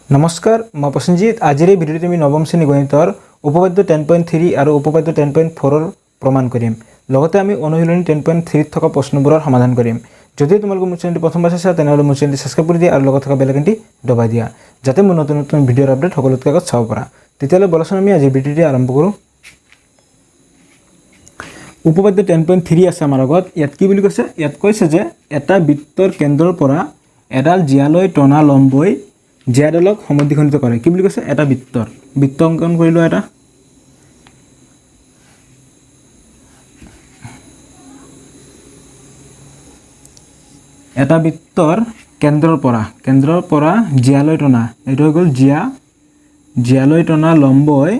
নমস্কাৰ মই প্ৰসেনজিৎ আজিৰ এই ভিডিঅ'টোত আমি নৱম শ্ৰেণী গণিতৰ উপপাদ্য 10.3 আৰু উপপাদ্য 10.4 ৰ প্ৰমাণ কৰিম লগতে আমি অনুশীলনী 10.3 ত থকা প্ৰশ্নবোৰৰ সমাধান কৰিম যদি তোমালোকে মোৰ চেনেলটো প্ৰথমবাৰ চাইছা তেনেহলে মোৰ চেনেলটো সাবস্ক্ৰাইব কৰি দিয়া আৰু লগত থকা বেল আইকনটি দবাই দিয়া যাতে মোৰ নতুন নতুন ভিডিঅ'ৰ আপডেট সকলোতকৈ আগত চাব পাৰা তেতিয়ালে বলচোন আমি আজি ভিডিঅ'টি আৰম্ভ কৰো উপপাদ্য 10.3 আছে আমাৰ আগত ইয়াত কি বুলি কৈছে ইয়াত কৈছে যে এটা বৃত্তৰ কেন্দ্ৰৰ পৰা এডাল জিয়ালৈ টনা লম্বই জিয়াডালক সমদ্বিখণ্ডিত কৰে কি বুলি কৈছে এটা বৃত্ত অঙ্কন কৰিলো এটা বৃত্তৰ কেন্দ্ৰৰ পৰা জিয়ালৈ টনা এটো হৈ গল জিয়ালৈ টনা লম্বই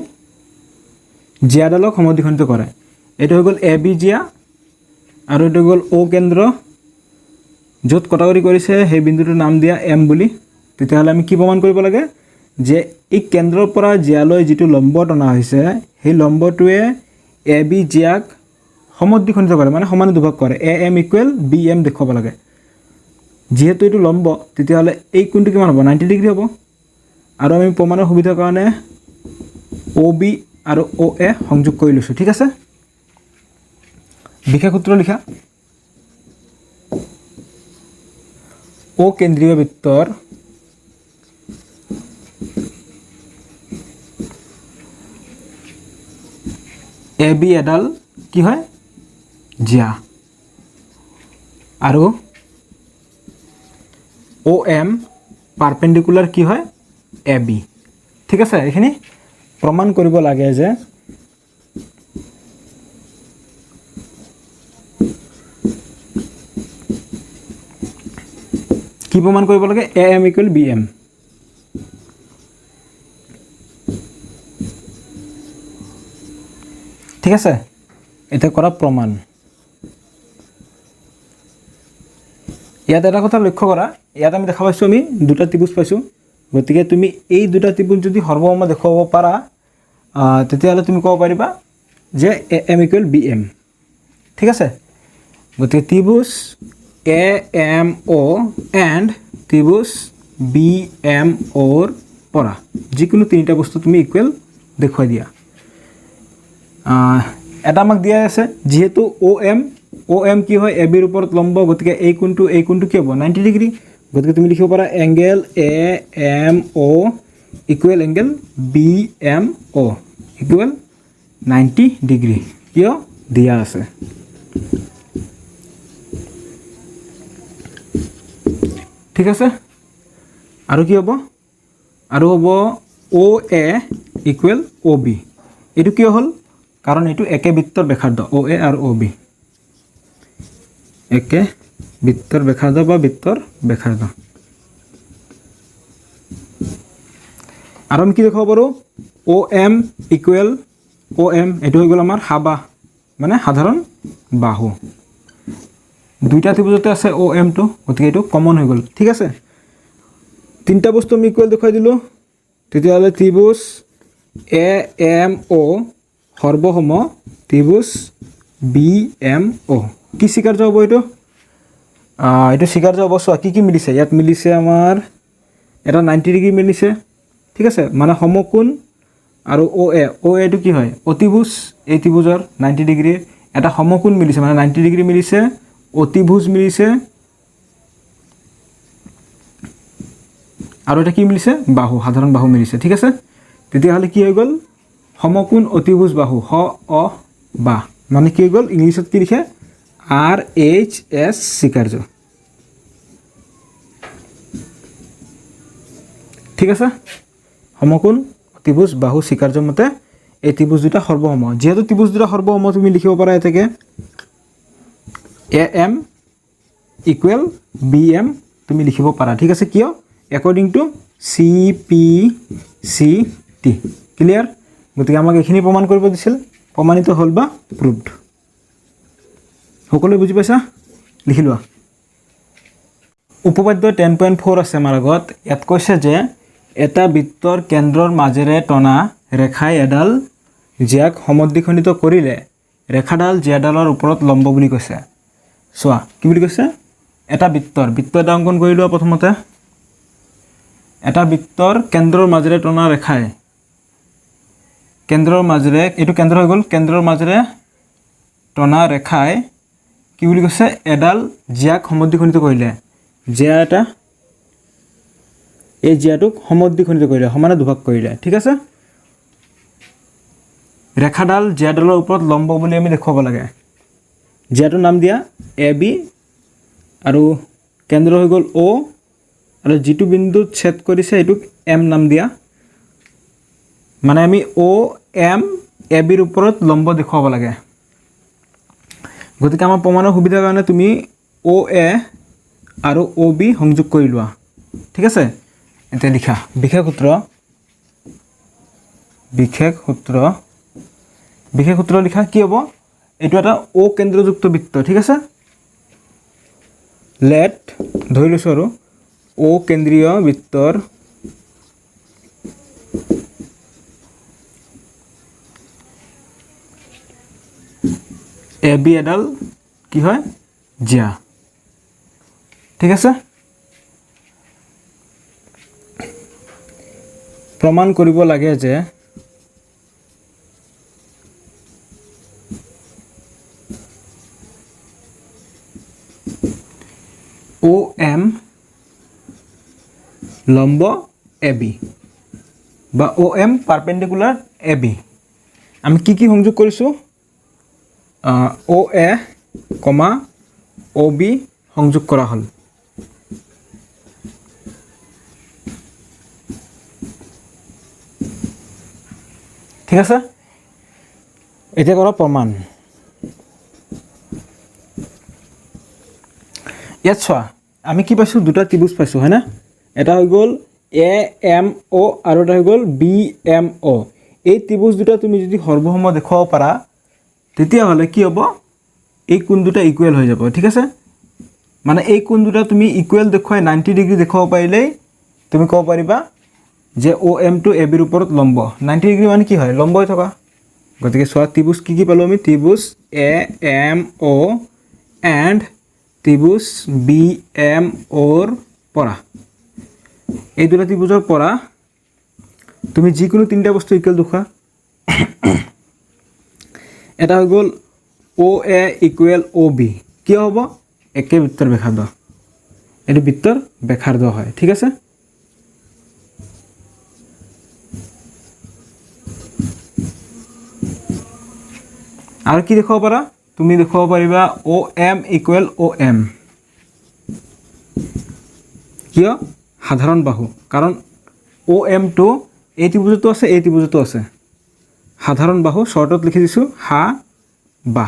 জিয়াডালক সমদ্বিখণ্ডিত কৰে এটো হৈ গল এ বি জিয়া আৰু এটো গল ও কেন্দ্ৰ যত কটাকৰি কৰিছে সেই বিন্দুটোৰ নাম দিয়া এম বুলি তেতিয়াহলে আমি কি প্ৰমাণ কৰিব লাগে যে এই কেন্দ্ৰৰ পৰা জিয়ালৈ যেটো লম্ব টনা হৈছে সেই লম্বটোৱে এ বি জিয়াক সমদ্বিখণ্ডিত কৰে মানে সমান দুভাগ কৰে A M equal B M দেখাব লাগে যেহেতু এটো লম্ব তেতিয়াহলে এই কোণটো কিমান হ'ব 90 ডিগ্ৰী হ'ব আৰু আমি প্ৰমাণৰ সুবিধাৰ কাৰণে ও বি আৰু ও এ সংযোগ কৰি লৈছো ঠিক আছে বিশেষ সূত্ৰ লিখা ও কেন্দ্ৰীয় বৃত্তৰ এ বি এডাল কি হয় জিয়া আৰু ও এম পাৰপেন্ডিকুলাৰ কি হয় এ বি ঠিক আছে এখানে প্ৰমাণ কৰিব লাগে যে কি প্ৰমাণ কৰিব লাগে A M equal B M ঠিক আছে এটা কৰা প্ৰমাণ ইয়াত এটা কথা লক্ষ্য কৰা ইয়াত আমি দেখা পাইছো আমি দুটা ত্ৰিভুজ পাইছো গতিকে তুমি এই দুটা ত্ৰিভুজ যদি সৰ্বসম দেখাব পাৰা তেতিয়াহলে তুমি ক'ব পাৰিবা যে A M equal B M ঠিক আছে গতিকে ত্ৰিভুজ এ এম ও এণ্ড ত্ৰিভুজ বি এম ওৰ পৰা যিকোনো তিনিটা বস্তু তুমি ইকুৱেল দেখুৱাই দিয়া এটা আমাক দিয়া আছে যেহেতু ও এম কি হয় এ বিৰ ওপৰত লম্ব গতিকে এই কোণটো কি হ'ব 90 ডিগ্ৰী গতিকে তুমি লিখিব পাৰা angle A M O equal angle B M O equal 90 degree কিয় দিয়া আছে ঠিক আছে আৰু কি হ'ব আৰু হ'ব ও এ ইকুৱেল ও বি এটো কি হ'ল কাৰণ এটো একে বৃত্তৰ ব্যাসাৰ্ধ ও এ আৰু ও বি একে বৃত্তৰ ব্যাসাৰ্ধ বা বৃত্তৰ ব্যাসাৰ্ধ আৰু আমি কি দেখাব পাৰো ও এম ইকুৱেল ও এম এটো হৈ গল আমাৰ হাবা মানে সাধাৰণ বাহু দুইটা ত্ৰিভুজতে আছে ও এম টো গতিকে এটো কমন হৈ গল ঠিক আছে তিনটা বস্তু আমি ইকুৱেল দেখাই দিলো তেতিয়াহলে ত্ৰিভুজ এ এম ও সৰ্বসম ত্ৰিভুজ বি এম ও কি স্বীকাৰ্য হ'ব এটো এটো স্বীকাৰ্য হ'ব চোৱা কি মিলিছে ইয়াত মিলিছে আমাৰ এটা 90 ডিগ্ৰী মিলিছে ঠিক আছে মানে সমকোণ আৰু ও এ টো কি হয় অতিভুজ এই ত্ৰিভুজৰ 90 ডিগ্ৰী এটা সমকোণ মিলিছে মানে 90 ডিগ্ৰী মিলিছে অতিভুজ মিলিছে আৰু এটা কি মিলিছে বাহু সাধাৰণ বাহু মিলিছে ঠিক আছে তেতিয়াহলে কি হৈ গল সমকোণ অতিভুজ বাহু হ অ বা মানে কি হৈ গল ইংলিছত কি লিখে আর এইচ এস স্বীকার্য ঠিক আছে সমকোণ ত্রিভুজ বাহু স্বীকার্য মতে এই ত্রিভুজ দুটা সর্বসম যেহেতু ত্রিভুজ দুটা সর্বসম তুমি লিখিব পাৰা এটাকে A M equal B M তুমি লিখিব পাৰা ঠিক আছে কিয় according to C P C T clear গতিকে আমাক এখিনি প্ৰমাণ কৰিব দিছিল প্ৰমাণিত হ'ল বা প্ৰুভড সকলোৱে বুজি পাইছা লিখি লোৱা উপপাদ্য 10.4 আছে আমাৰ আগত ইয়াত কৈছে যে এটা বৃত্তৰ কেন্দ্ৰৰ মাজেৰে টনা ৰেখাই এডাল জিয়াক সমদ্বিখণ্ডিত কৰিলে ৰেখাডাল জিয়াডালৰ ওপৰত লম্ব বুলি কৈছে চোৱা কি বুলি কৈছে এটা বৃত্ত এটা অঙ্কন কৰি লোৱা প্ৰথমতে এটা বৃত্তৰ কেন্দ্ৰৰ মাজেৰে টনা ৰেখাই কেন্দ্ৰৰ মাজেৰে এইটো কেন্দ্ৰ হৈ গ'ল কেন্দ্ৰৰ মাজেৰে টনা ৰেখাই কি বুলি কৈছে এডাল জিয়াক সমদ্বিখণ্ডিত কৰিলে জিয়া এটা এই জিয়াটোক সমদ্বিখণ্ডিত কৰিলে সমানে দুভাগ কৰিলে ঠিক আছে ৰেখাডাল জিয়াডালৰ ওপৰত লম্ব বুলি আমি দেখুৱাব লাগে জিয়াটোৰ নাম দিয়া এ বি আৰু কেন্দ্ৰ হৈ গ'ল অ আৰু যিটো বিন্দুত ছেদ কৰিছে এইটোক এম নাম দিয়া মানে আমি অ এম এ বিৰ ওপৰত লম্ব দেখুৱাব লাগে গতিকে আমাৰ প্ৰমাণৰ সুবিধাৰ কাৰণে তুমি অ এ আৰু অ বি সংযোগ কৰি লোৱা ঠিক আছে এতিয়া লিখা বিশেষ সূত্ৰ লিখা কি হ'ব এইটো এটা অ কেন্দ্ৰযুক্ত বৃত্ত ঠিক আছে লেট ধৰি লৈছোঁ আৰু অ কেন্দ্ৰীয় বৃত্তৰ এ বি এডাল কি হয় জিয়া ঠিক আছে প্ৰমাণ কৰিব লাগে যে অ এম লম্ব এ বি বা অ এম পাৰপেণ্ডিকুলাৰ এ বি আমি কি সংযোগ কৰিছোঁ অ এ কমা অ বি সংযোগ কৰা হ'ল ঠিক আছে এতিয়া কৰা প্ৰমাণ ইয়াত চোৱা আমি কি পাইছোঁ দুটা ত্ৰিভুজ পাইছোঁ হয় না এটা হৈ গ'ল এ এম অ আৰু এটা হৈ গ'ল বি এম অ এই ত্ৰিভুজ দুটা তুমি যদি সৰ্বসম দেখুৱাব পাৰা তেতিয়াহ'লে কি হ'ব এই কোণ দুটা ইকুৱেল হৈ যাব ঠিক আছে মানে এই কোণ দুটা তুমি ইকুৱেল দেখুৱাই 90 ডিগ্ৰী দেখুৱাব পাৰিলেই তুমি ক'ব পাৰিবা যে অ এমটো এ বিৰ ওপৰত লম্ব 90 ডিগ্ৰী মানে কি হয় লম্ব হৈ থকা গতিকে চোৱা ত্ৰিভুজ কি পালোঁ আমি ত্ৰিভুজ এ এম অ এণ্ড ত্ৰিভুজ বি এম অ'ৰ পৰা এই দুটা ত্ৰিভুজৰ পৰা তুমি যিকোনো তিনিটা বস্তু ইকুৱেল দেখুৱা এটা হৈ গ'ল অ এ ইকুৱেল অ বি কিয় হ'ব একে বৃত্তৰ ব্যাসাৰ্ধ এইটো বৃত্তৰ ব্যাসাৰ্ধ হয় ঠিক আছে আৰু কি দেখুৱাব পাৰা তুমি দেখুৱাব পাৰিবা অ এম ইকুৱেল অ এম কিয় সাধাৰণ বাহু কাৰণ অ এমটো এই ত্ৰিভুজতো আছে এই ত্ৰিভুজতো আছে সাধাৰণ বাহু শৰ্টত লিখি দিছোঁ হা বা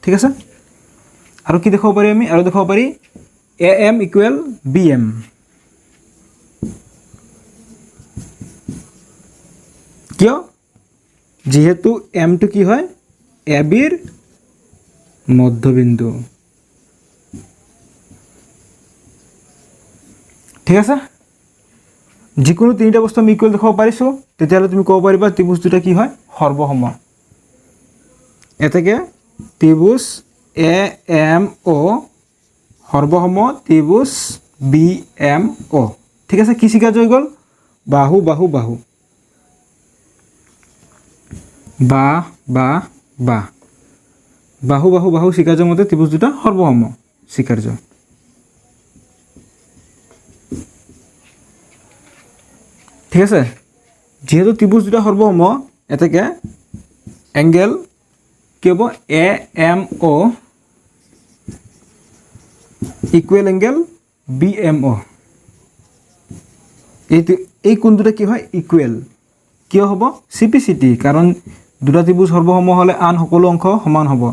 ঠিক আছে আৰু কি দেখুৱাব পাৰি আমি আৰু দেখুৱাব পাৰি A M equal B M কিয় যিহেতু এমটো কি হয় এ বিৰ মধ্যবিন্দু ঠিক আছে যিকোনো তিনিটা বস্তু আমি ইকুৱেল দেখুৱাব পাৰিছোঁ তেতিয়াহ'লে তুমি ক'ব পাৰিবা ত্ৰিভুজ দুটা কি হয় সৰ্বসম এতেকে ত্ৰিভুজ এ এম অ সৰ্বসম ত্ৰিভুজ বি এম অ ঠিক আছে কি চিকাজ হৈ গ'ল বাহু বাহু বাহু বা বা বা বাহু বাহু বাহু চিকাৰ্যৰ মতে ত্ৰিভুজ দুটা সৰ্বসম চিকাৰ্য ঠিক আছে যেহেতু ত্ৰিভুজ দুটা সৰ্বসম এতেকে এংগেল কি হ'ব A M O equal angle B M O এই কোণ দুটা কি হয় ইকুৱেল কিয় হ'ব চিপিচিটি কাৰণ দুটা ত্ৰিভুজ সৰ্বসম হ'লে আন সকলো অংশ সমান হ'ব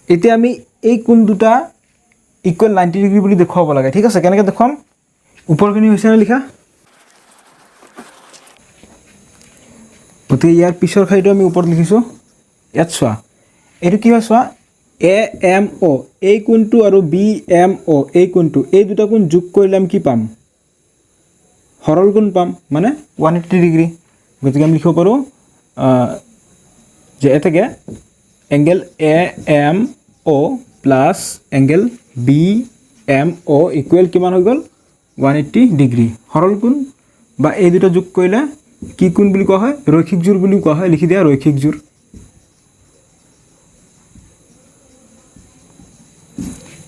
এতিয়া আমি এই কোণ দুটা ইকুৱেল 90 ডিগ্ৰী বুলি দেখুৱাব লাগে ঠিক আছে কেনেকৈ দেখুৱাম ওপৰখিনি হৈছে নে লিখা গতিকে ইয়াৰ পিছৰ খাইটো আমি ওপৰত লিখিছোঁ ইয়াত চোৱা এইটো কি হয় চোৱা এ এম অ এই কোণটো আৰু বি এম অ এই কোণটো এই দুটা কোণ যোগ কৰিলে আমি কি পাম সৰল কোণ পাম মানে 180 ডিগ্ৰী গতিকে আমি লিখিব পাৰোঁ যে এতেকে angle A M O plus angle B M O equal কিমান হৈ গ'ল 180 ডিগ্ৰী সৰল কোণ বা এই দুটা যোগ কৰিলে কি কোণ বুলি কোৱা হয় ৰৈখিক জোৰ বুলি কোৱা হয় লিখি দিয়া ৰৈখিক জোৰ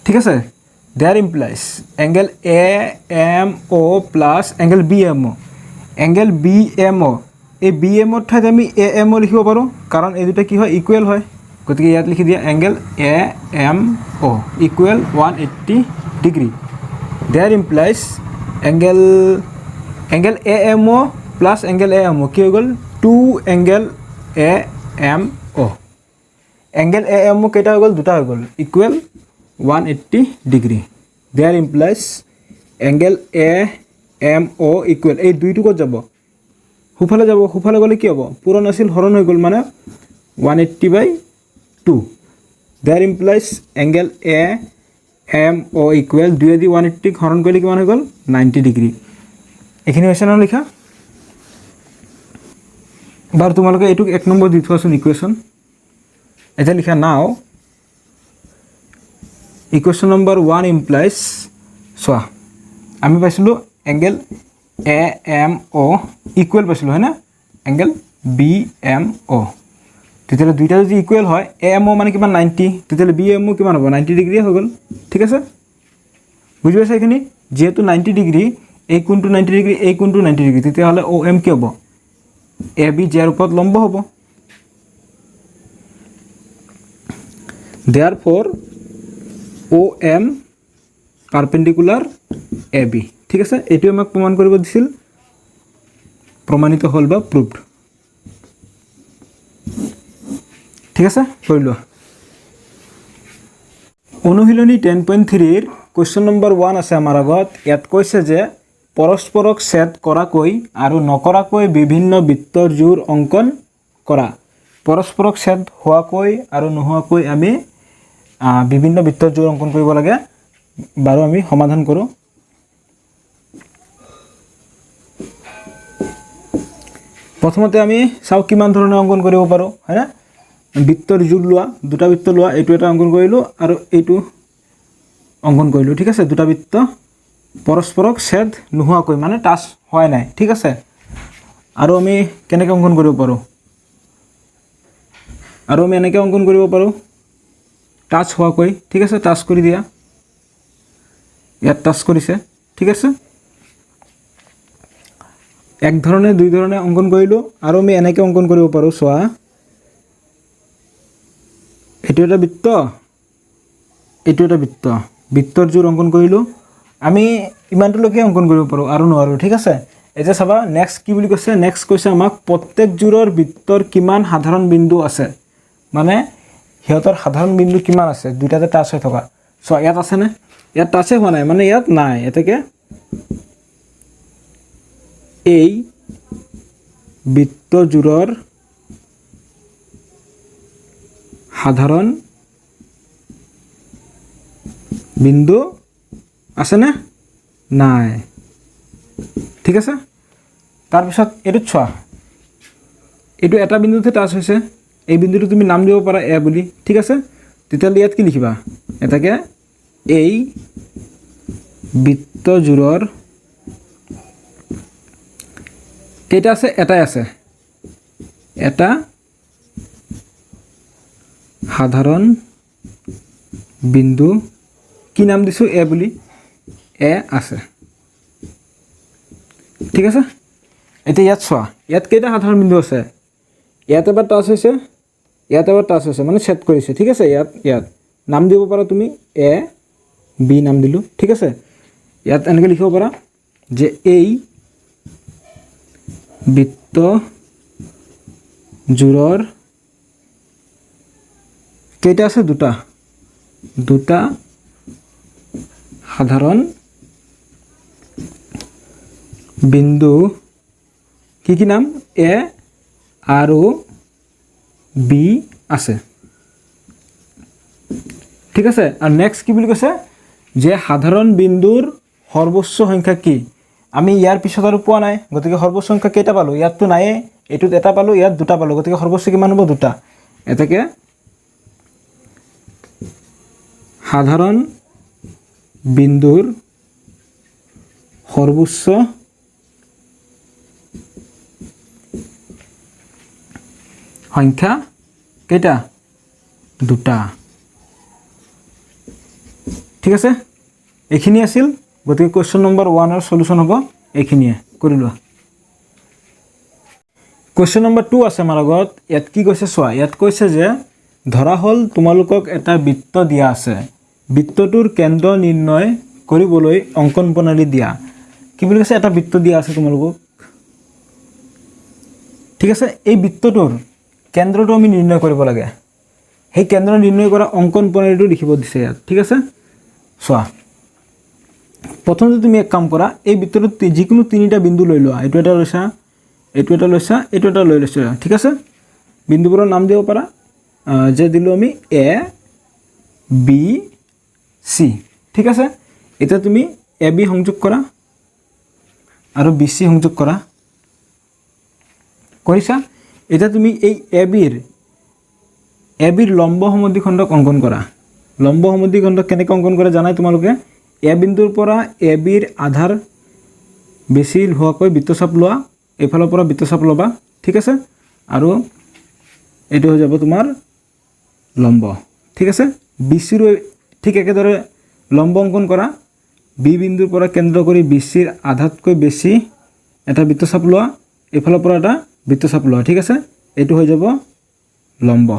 ঠিক আছে there implies angle AMO plus angle BMO angle BMO এই BMO ঠাইত আমি AMO লিখিব পাৰোঁ কাৰণ এই দুটা কি হয় ইকুৱেল হয় গতিকে ইয়াত লিখি দিয়া angle AMO equal 180 degree there implies angle AMO plus angle AMO কি হৈ গ'ল 2 এংগেল AMO এংগেল AMO কেইটা হৈ গ'ল দুটা হৈ গ'ল equal 180 degree there implies angle AMO equal এই দুইটো ক'ত যাব সুফালে গ'লে কি হ'ব পূৰণ আছিল হৰণ হৈ গ'ল মানে 180/2 there implies angle AMO equal 2 দি 180 হৰণ কৰিলে কিমান হৈ গ'ল 90 ডিগ্ৰী এইখিনি হৈছে না লিখা বাৰু তোমালোকে এইটোক 1 নম্বৰ দি থোৱাচোন ইকুৱেশ্যন এতিয়া লিখা নাও ইকুৱেশ্যন নম্বৰ 1 ইমপ্লাইজ চোৱা আমি পাইছিলোঁ এংগেল AMO ইকুৱেল পাইছিলোঁ হয় না এংগেল BMO তেতিয়াহ'লে দুইটা যদি ইকুৱেল হয় AMO মানে কিমান 90 তেতিয়াহ'লে BMO কিমান হ'ব 90 ডিগ্ৰী হৈ গ'ল ঠিক আছে বুজি পাইছা এইখিনি যেহেতু 90 ডিগ্ৰী এই কোণটো 90 ডিগ্ৰী এই কোণটো 90 ডিগ্ৰী তেতিয়াহ'লে OM কি হ'ব AB যাৰ ওপৰত লম্ব হ'ব therefore OM পাৰপেণ্ডিকুলাৰ AB ঠিক আছে এইটো আমাক প্ৰমাণ কৰিব দিছিল প্ৰমাণিত হ'ল বা প্ৰুভড ঠিক আছে কৰি লোৱা অনুশীলনী 10.3 ৰ কোৱেশ্চন নম্বৰ 1 আছে আমাৰ আগত ইয়াত কৈছে যে পৰস্পৰক ছেদ কৰাকৈ আৰু নকৰাকৈ বিভিন্ন বৃত্তৰ জোৰ অংকন কৰা পৰস্পৰক ছেদ হোৱাকৈ আৰু নোহোৱাকৈ আমি বিভিন্ন বৃত্তৰ জোৰ অংকন কৰিব লাগে বাৰু আমি সমাধান কৰোঁ প্ৰথমতে আমি চাও কিমান ধৰণে অংকন কৰিব পাৰো হয় না বৃত্তৰ জোৰ লোৱা দুটা বৃত্ত লোৱা এইটো এটা অংকন কৰিলো আৰু এইটো অংকন কৰিলো ঠিক আছে দুটা বৃত্ত পৰস্পৰক ছেদ নোহোৱাকৈ মানে টাচ হয় নাই ঠিক আছে আৰু আমি কেনেকৈ অংকন কৰিব পাৰো আৰু আমি এনেকৈ অংকন কৰিব পাৰো টাচ হোৱাকৈ ঠিক আছে টাচ কৰি দিয়া ইয়াত টাচ কৰিছে ঠিক আছে এক ধৰণে দুই ধৰণে অংকন কৰিলো আৰু আমি এনেকৈ অংকন কৰিব পাৰো সোৱা এটো এটা বৃত্ত এটো এটা বৃত্ত বৃত্তৰ জোৰ অংকন কৰিলো আমি ইমানটো লকে অংকন কৰিব পাৰো আৰু নোৱাৰো ঠিক আছে এটা চাবা নেক্সট কি বুলি কৈছে নেক্সট কৈছে আমাক প্ৰত্যেক জোৰৰ বৃত্তৰ কিমান সাধাৰণ বিন্দু আছে মানে হিয়তৰ সাধাৰণ বিন্দু কিমান আছে দুইটাতে টাচ হৈ থকা সো ইয়াত আছে না ইয়াত টাচে হোৱা নাই মানে ইয়াত নাই এটাকে এই বৃত্ত জোৰৰ সাধাৰণ বিন্দু আছে না নাই ঠিক আছে তাৰ পিছত এটো ছোৱা এটো এটা বিন্দুতে টাচ হৈছে এই বিন্দুটো তুমি নাম দিব পাৰা এ বুলি ঠিক আছে তেতিয়ালে ইয়াত কি লিখিবা এটাকে এই বৃত্ত জোৰৰ কেইটা আছে এটাই আছে এটা সাধাৰণ বিন্দু কি নাম দিছো এ বুলি এ আছে ঠিক আছে এটা ইয়াত ছোৱা ইয়াত কেইটা সাধাৰণ বিন্দু আছে ইয়াত এবাৰ টাচ হৈছে ইয়াত এবাৰ টাচ হৈছে মানে ছেট কৰিছে ঠিক আছে ইয়াত নাম দিব পাৰা তুমি এ বি নাম দিলো ঠিক আছে ইয়াত এনেকৈ লিখিব পাৰা যে এই বৃত্ত জোৰৰ কেইটা আছে দুটা সাধাৰণ বিন্দু কি নাম এ আৰু বি আছে ঠিক আছে আৰু নেক্সট কি বুলি কৈছে যে সাধাৰণ বিন্দুৰ সৰ্বোচ্চ সংখ্যা কি আমি ইয়াৰ পিছত আৰু পোৱা নাই গতিকে সৰ্বোচ্চ সংখ্যা কেইটা পালো ইয়াতটো নাই এটুত এটা পালো ইয়াত দুটা পালো গতিকে সৰ্বোচ্চ কিমান হ'ব দুটা এটাকে সাধাৰণ বিন্দুৰ সৰ্বোচ্চ সংখ্যা কেইটা দুটা ঠিক আছে এইখিনি আছিল গতিকে কোৱেশ্চন নম্বৰ 1 ৰ সলিউশন হ'ব এইখিনিয়ে কৰি লোৱা কোৱেশ্চন নম্বৰ 2 আছে আমাৰ আগত ইয়াত কি কৈছে চোৱা ইয়াত কৈছে যে ধৰা হল তোমালোকক এটা বৃত্ত দিয়া আছে বৃত্তটোৰ কেন্দ্ৰ নিৰ্ণয় কৰিবলৈ অঙ্কন প্ৰণালী দিয়া কি বুলি কৈছে এটা বৃত্ত দিয়া আছে তোমালোকক ঠিক আছে এই বৃত্তটোৰ কেন্দ্ৰটো আমি নিৰ্ণয় কৰিব লাগে সেই কেন্দ্ৰ নিৰ্ণয় কৰা অঙ্কন প্ৰণালীটো লিখিব দিছে ইয়াত ঠিক আছে চোৱা প্ৰথমতে তুমি এক কাম কৰা এই বৃত্তটোত যিকোনো তিনিটা বিন্দু লৈ লোৱা এটো এটা লৈছা এটো এটা লৈছা এটো এটা লৈ লৈছা ঠিক আছে বিন্দুবোৰৰ নাম দিব পাৰা যে দিলো আমি এ বি সি ঠিক আছে এটা তুমি এ বি সংযোগ কৰা আৰু বি সি সংযোগ কৰা কৰিছা এটা তুমি এই এ বিৰ লম্ব সমদ্বিখণ্ডক অঙ্কন কৰা লম্ব সমদ্বিখণ্ডক কেনেকৈ অঙ্কন কৰে জানাই তোমালোকে এ বিন্দুৰ পৰা এ বিৰ আধাৰ বেছি হোৱাকৈ বৃত্তচাপ লোৱা এফালৰ পৰা বৃত্তচাপ লবা ঠিক আছে আৰু এটো হৈ যাব তোমাৰ লম্ব ঠিক আছে বিচিৰ ঠিক একেদৰে লম্ব অঙ্কন কৰা বি বিন্দুৰ পৰা কেন্দ্ৰ কৰি বিচিৰ আধাতকৈ বেছি এটা বৃত্তচাপ লোৱা এফালৰ পৰা এটা বৃত্তচাপ লোৱা ঠিক আছে এটো হৈ যাব লম্ব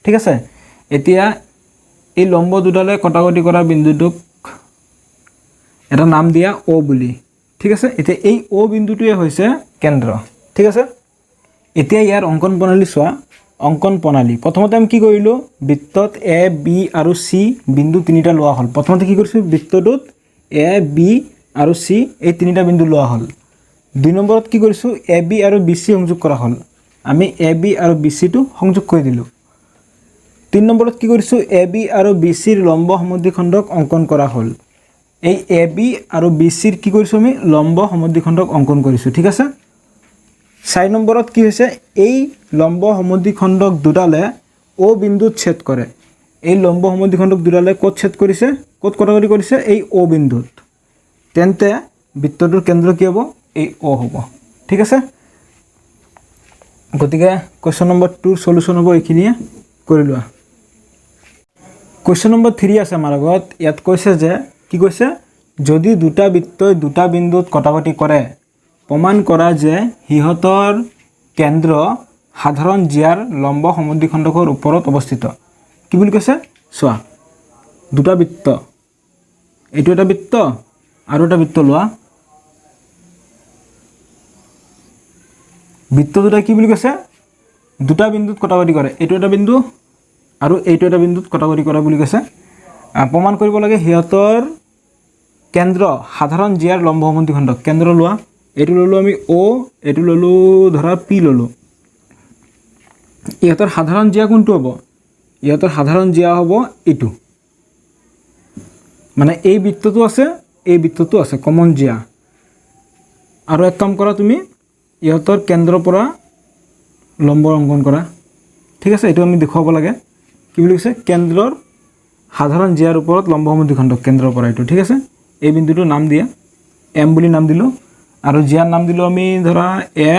ঠিক আছে এতিয়া এই লম্ব দুডালে কটাকটি কৰা বিন্দুটোক এটা নাম দিয়া ও বুলি ঠিক আছে এতিয়া এই ও বিন্দুটোৱে হৈছে কেন্দ্ৰ ঠিক আছে এতিয়া ইয়াৰ অঙ্কন প্ৰণালী চোৱা অঙ্কন প্ৰণালী প্ৰথমতে আমি কি কৰিলো বৃত্তত এ বি আৰু সি বিন্দু তিনিটা লোৱা হল প্ৰথমতে কি কৰিছো বৃত্তটোত এ বি আৰু সি এই তিনিটা বিন্দু লোৱা হল দুই নম্বৰত কি কৰিছো এ বি আৰু বি সি সংযোগ কৰা হল আমি এ বি আৰু বি সি টো সংযোগ কৰি দিলো তিন নম্বৰত কি কৰিছো এ বি আৰু বি সিৰ লম্ব সমদ্বিখণ্ডক অঙ্কন কৰা হল এই এ বি আৰু বি সিৰ কি কৰিছো আমি লম্ব সমদ্বিখণ্ডক অঙ্কন কৰিছো ঠিক আছে 4 নম্বৰত কি হৈছে এই লম্ব সমদ্বিখণ্ডক দুডালে ও বিন্দুত ছেদ কৰে এই লম্ব সমদ্বিখণ্ডক দুডালে ক'ত ছেদ কৰিছে ক'ত কটাকটি কৰিছে এই ও বিন্দুত তেন্তে বৃত্তটোৰ কেন্দ্ৰ কি হ'ব এই ও হ'ব ঠিক আছে গতিকে কোৱেশ্চন নম্বৰ 2 সলিউশন হ'ব এইখিনিয়ে কৰি লোৱা কোৱেশ্চন নম্বৰ 3 আছে আমাৰ আগত ইয়াত কৈছে যে কি কৈছে যদি দুটা বৃত্তই দুটা বিন্দুত কটাকটি কৰে প্ৰমাণ কৰা যে হিহতৰ কেন্দ্ৰ সাধাৰণ জিয়াৰ লম্ব সমদ্বিখণ্ডকৰ ওপৰত অৱস্থিত কি বুলি কৈছে চোৱা দুটা বৃত্ত এটো এটা বৃত্ত আৰু এটা বৃত্ত লোৱা বৃত্ত দুটা কি বুলি কৈছে দুটা বিন্দুত কটাকটি কৰে এটো এটা বিন্দু আৰু এইটো এটা বিন্দুত কটাকটি কৰা বুলি কৈছে প্ৰমাণ কৰিব লাগে হিহতৰ কেন্দ্ৰ সাধাৰণ জিয়াৰ লম্ব সমদ্বিখণ্ডক কেন্দ্ৰ লোৱা এটো ললো আমি ও এটো ললো ধৰা পি ললো ইহতৰ সাধাৰণ জিয়া কোনটো হ'ব ইহতৰ সাধাৰণ জিয়া হ'ব এটো মানে এই বৃত্তটো আছে এই বৃত্তটো আছে কমন জিয়া আৰু এক কাম কৰা তুমি ইহতৰ কেন্দ্ৰৰ পৰা লম্ব অঙ্কন কৰা ঠিক আছে এটো আমি দেখুৱাব লাগে কি বুলি কৈছে কেন্দ্ৰৰ সাধাৰণ জিয়াৰ ওপৰত লম্ব সমদ্বিখণ্ডক কেন্দ্ৰৰ পৰা এটো ঠিক আছে এই বিন্দুটো নাম দিয়া এম বুলি নাম দিলো আৰু জিয়াৰ নাম দিলো আমি ধৰা এ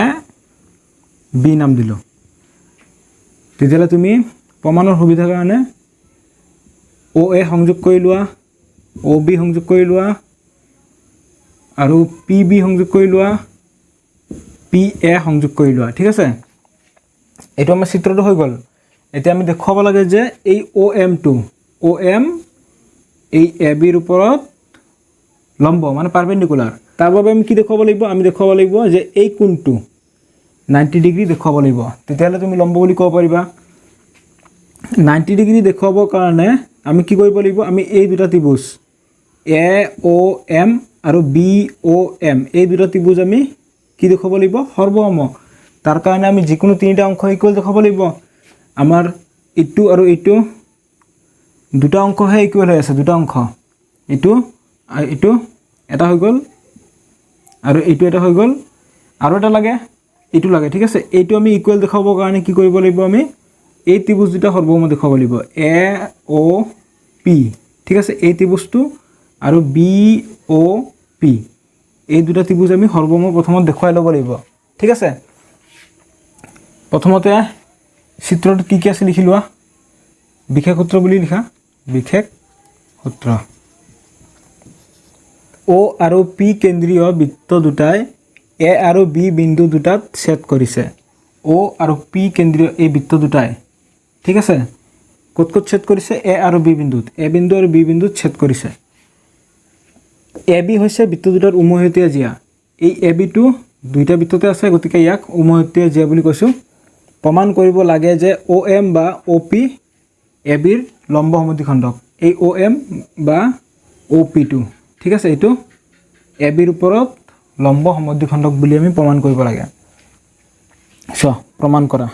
বি নাম দিলো তেতিয়ালে তুমি প্ৰমাণৰ সুবিধাৰ কাৰণে ও এ সংযোগ কৰি লোৱা ও বি সংযোগ কৰি লোৱা আৰু পি বি সংযোগ কৰি লোৱা পি এ সংযোগ কৰি লোৱা ঠিক আছে এটো আমাৰ চিত্ৰটো হৈ গল এতিয়া আমি দেখুৱাব লাগে যে এই ও এম টো ও এম এই এ বিৰ ওপৰত লম্ব মানে পাৰপেন্ডিকুলাৰ তাৰ বাবে আমি কি দেখুৱাব লাগিব আমি দেখুৱাব লাগিব যে এই কোণটো 90 ডিগ্ৰী দেখুৱাব লাগিব তেতিয়ালে তুমি লম্ব বুলি ক'ব পাৰিবা 90 ডিগ্ৰী দেখুৱাবৰ কাৰণে আমি কি কৰিব লাগিব আমি এই দুটা ত্ৰিভুজ এ ও এম আৰু বি ও এম এই দুটা ত্ৰিভুজ আমি কি দেখুৱাব লাগিব সৰ্বসম তাৰ কাৰণে আমি যিকোনো তিনিটা অংশ ইকুৱেল দেখুৱাব লাগিব আমাৰ ইটো আৰু ইটো দুটা অংশহে ইকুৱেল হৈ আছে দুটা অংশ ইটো আৰু ইটো এটা হৈ গল আৰু ইটো এটা হৈ গল আৰু এটা লাগে ইটো লাগে ঠিক আছে এইটো আমি ইকুৱেল দেখাবৰ কাৰণে কি কৰিব লাগিব আমি এই ত্ৰিভুজ দুটা সৰ্বসম দেখাব লাগিব এ ও পি ঠিক আছে এই ত্ৰিভুজটো আৰু বি ও পি এই দুটা ত্ৰিভুজ আমি সৰ্বম প্ৰথমত দেখুৱাই ল'ব লাগিব ঠিক আছে প্ৰথমতে চিত্ৰত কি কি আছে লিখি লোৱা বিশেষ সূত্ৰ বুলি লিখা বিশেষ সূত্ৰ O আৰু P কেন্দ্ৰীয় বৃত্ত দুটাই A আৰু B বিন্দু দুটাত ছেদ কৰিছে O আৰু P কেন্দ্ৰীয় এই বৃত্ত দুটাই ঠিক আছে ক'ত ক'ত ছেদ কৰিছে A আৰু B বিন্দুত A বিন্দু আৰু B বিন্দুত ছেদ কৰিছে AB হৈছে বৃত্ত দুটাৰ উমৈহতীয়া জিয়া এই AB টো দুইটা বৃত্ততে আছে গতিকে ইয়াক উমৈহতীয়া জিয়া বুলি কৈছো প্ৰমাণ কৰিব লাগে যে OM বা OP AB ৰ লম্ব সমদ্বিখণ্ডক এই OM বা OP2 ঠিক আছে এইটো AB ৰ ওপৰত লম্ব সমদ্বিখণ্ডক বুলি আমি প্ৰমাণ কৰিব লাগে সো প্ৰমাণ কৰা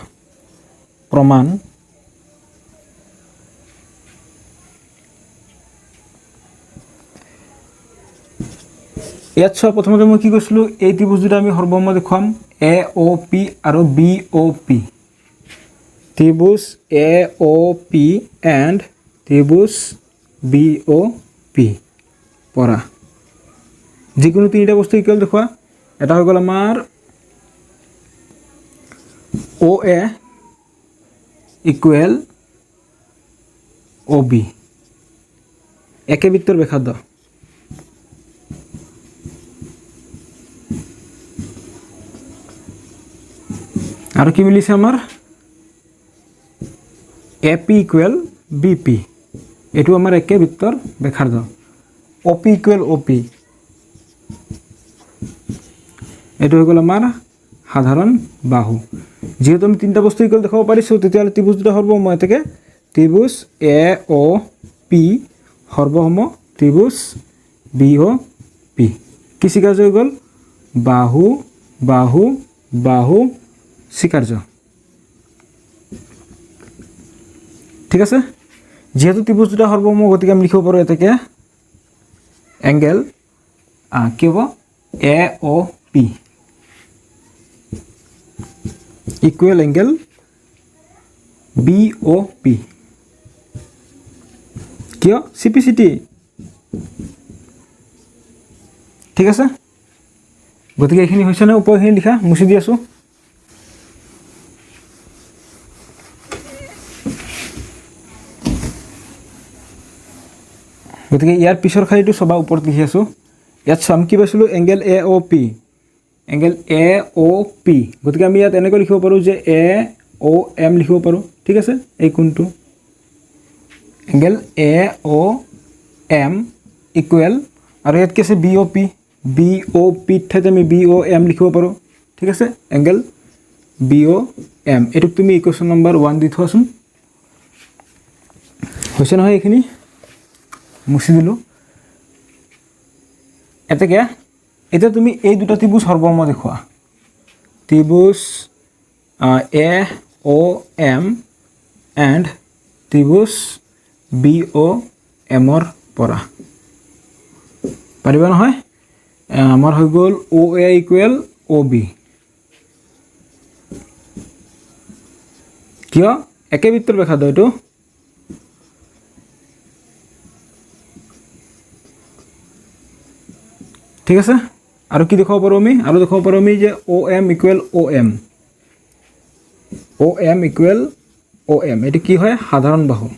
প্ৰমাণ ইয়াত চোৱা প্ৰথমতে মই কি কৈছিলো এই ত্ৰিভুজ দুটা আমি সৰ্বম দেখুৱাম AOP আৰু BOP ত্ৰিভুজ AOP and ত্ৰিভুজ BOP পৰা যিকোনো তিনিটা বস্তু ইকুৱেল দেখুৱা এটা হৈ গ'ল আমাৰ OA ইকুৱেল OB একে বৃত্তৰ ব্যাসাৰ্ধ আৰু কি মিলিছে আমাৰ AP ইকুৱেল BP এটো আমাৰ একে বৃত্তৰ ব্যাসাৰ্ধ OP ইকুৱেল OP এটো হৈ গ'ল আমাৰ সাধাৰণ বাহু যেহেতু আমি তিনটা বস্তু ইকুৱেল দেখাব পাৰিছো তেতিয়াহ'লে ত্ৰিভুজ দুটা সৰ্বসম হৈ থাকে ত্ৰিভুজ AOP সৰ্বসম ত্ৰিভুজ BOP কি স্বীকাৰ্য হৈ গ'ল বাহু বাহু বাহু স্বীকাৰ্য ঠিক আছে যেহেতু ত্ৰিভুজ দুটা সৰ্বসম গতিকে আমি লিখিব পাৰো এটাকে এংগেল কি হ'ব AOP ইকুৱেল এংগেল BOP কিয় CPCT ঠিক আছে গতিকে এইখিনি হৈছে না ওপৰখিনি লিখা মুছি দি আছো গতিকে ইয়াৰ পিছৰ খালিটো সবা ওপৰত লিখি আছো ইয়াত সাম কি পাইছিলো এংগেল AOP এংগেল AOP গতিকে আমি ইয়াত এনেকৈ লিখিব পাৰো যে AOM লিখিব পাৰো ঠিক আছে এই কোণটো এংগেল AOM ইকুৱেল আৰু ইয়াত কি আছে BOP BOP ঠাইত আমি BOM লিখিব পাৰো ঠিক আছে এংগেল BOM এটুক তুমি ইকুৱেশ্যন নম্বৰ 1 দি থোৱাচোন হৈছে নহয় এইখিনি মুছি দিলো এটাকে এটা তুমি এই দুটা ত্ৰিভুজ সৰ্বসম দেখুৱা ত্ৰিভুজ AOM and ত্ৰিভুজ BOM ৰ পৰা পাৰিবা নহয় আমাৰ হৈ গ'ল OA ইকুৱেল OB কিয় একে বৃত্তৰ ব্যাসাৰ্ধ এইটো ঠিক আছে আৰু কি দেখাব পাৰো আমি আৰু দেখাব পাৰো আমি যে OM equal OM OM equal OM এটো কি হয় সাধাৰণ বাহু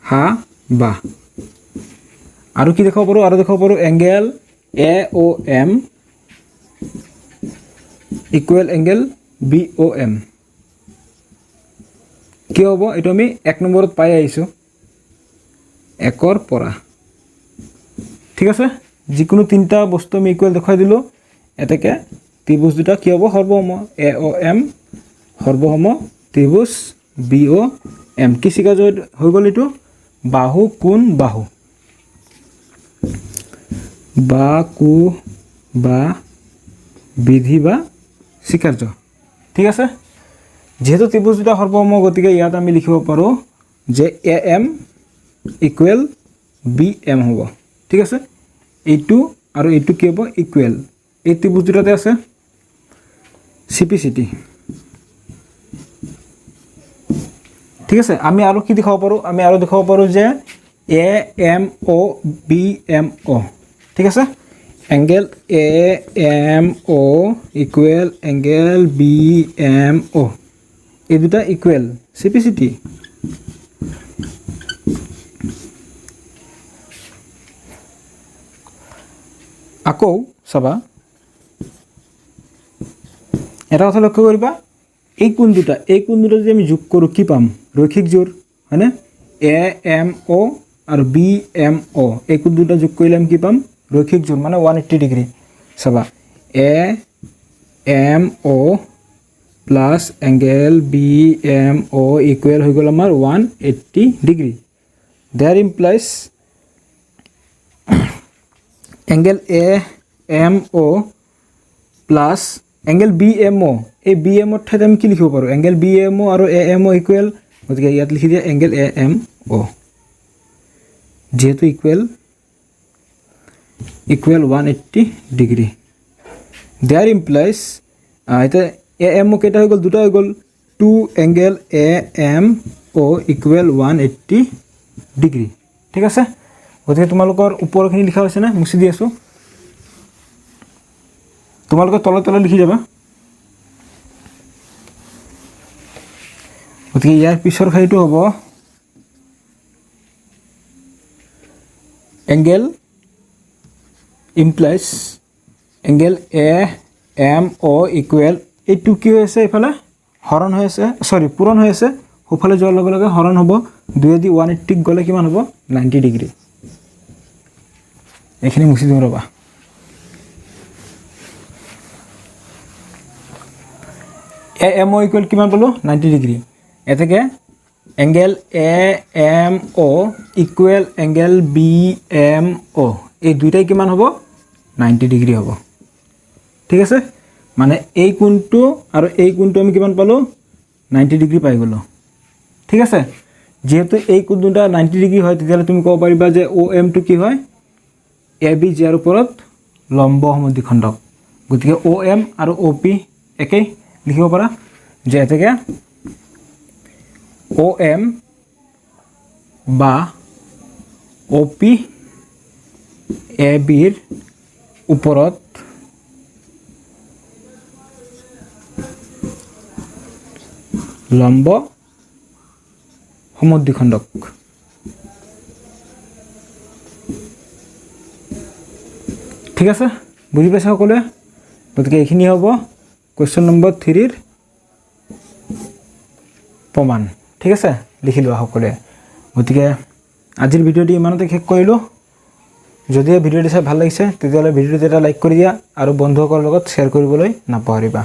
হা বা আৰু কি দেখাব পাৰো আৰু দেখাব পাৰো angle AOM equal angle BOM কি হ'ব এটো আমি 1 নম্বৰত পাই আইছো 1 ৰ পৰা ঠিক আছে যিকোনো তিনটা বস্তু আমি ইকুৱেল দেখাই দিলো এটাকে ত্ৰিভুজ দুটা কি হ'ব সৰ্বসম AOM সৰ্বসম ত্ৰিভুজ BOM কি স্বীকাৰ্য হৈ গ'ল এটো বাহু কোণ বাহু বা কু বা বিধি বা স্বীকাৰ্য ঠিক আছে যেহেতু ত্ৰিভুজ দুটা সৰ্বসম গতিকে ইয়াত আমি লিখিব পাৰো যে AM ইকুৱেল BM হ'ব ঠিক আছে এইটো আৰু এইটো কি হ'ব ইকুৱেল এই ত্ৰিভুজ দুটাতে আছে CPCT ঠিক আছে আমি আৰু কি দেখাব পাৰো আমি আৰু দেখাব পাৰো যে AMO BMO ঠিক আছে angle A M O equal angle B M O এই দুটা ইকুৱেল চিপিচিটি আকৌ চাবা এটা কথা লক্ষ্য কৰিবা এই কোণ দুটা যদি আমি যোগ কৰোঁ কি পাম ৰৈখিক জোৰ হয়নে এ এম অ আৰু বি এম অ এই কোণ দুটা যোগ কৰিলে আমি কি পাম ৰৈখিক জোৰ মানে 180 ডিগ্ৰী চাবা A M O plus angle B M O equal হৈ গ'ল আমাৰ 180 degree there implies angle A M O plus angle B M O এই বি এম অৰ ঠাইত আমি কি লিখিব পাৰোঁ এংগেল বি এম অ আৰু এ এম অ ইকুৱেল গতিকে ইয়াত লিখি দিয়া এংগেল এ এম অ যেহেতু ইকুৱেল 180 ডিগ্ৰী দেয়াৰ ইমপ্লাইজ এতিয়া এ এম অ কেইটা হৈ গ'ল দুটা হৈ গ'ল 2 angle A M O equal 180 degree ঠিক আছে গতিকে তোমালোকৰ ওপৰখিনি লিখা হৈছে না মুছি দি আছোঁ তোমালোকে তলে লিখি যাবা গতিকে ইয়াৰ পিছৰ শাৰীটো হ'ব angle implies angle A M O equal এইটো কি হৈ আছে এইফালে হৰণ হৈ আছে পূৰণ হৈ আছে সোঁফালে যোৱাৰ লগে লগে হৰণ হ'ব 2 দি 180 গ'লে কিমান হ'ব 90 ডিগ্ৰী এইখিনি মুছি দিওঁ ৰ'বা এ এম অ ইকুৱেল কিমান পালোঁ 90 ডিগ্ৰী এতেকে angle A M O equal angle B M O এই দুইটাই কিমান হ'ব 90 ডিগ্ৰী হ'ব ঠিক আছে মানে এই কোণটো আৰু এই কোণটো আমি কিমান পালোঁ 90 ডিগ্ৰী পাই গ'লোঁ ঠিক আছে যেহেতু এই কোণ দুটা 90 ডিগ্ৰী হয় তেতিয়াহ'লে তুমি ক'ব পাৰিবা যে অ এমটো কি হয় এ বি জিয়াৰ ওপৰত লম্ব সমদ্বিখণ্ডক গতিকে অ এম আৰু অ পি একেই লিখিব পাৰা যে এতেকে অ এম বা অ পি এ বিৰ ওপৰত লম্ব সমদ্বিখণ্ডক ঠিক আছে বুজি পাইছা সকলোৱে গতিকে এইখিনি হ'ব কুৱেশ্যন নম্বৰ 3 প্ৰমাণ ঠিক আছে লিখি লোৱা সকলোৱে গতিকে আজিৰ ভিডিঅ'টি ইমানতে শেষ কৰিলোঁ যদি ভিডিঅ'টি চাই ভাল লাগিছে তেতিয়াহ'লে ভিডিঅ'টো এটা লাইক কৰি দিয়া আৰু বন্ধুসকলৰ লগত শ্বেয়াৰ কৰিবলৈ নাপাহৰিবা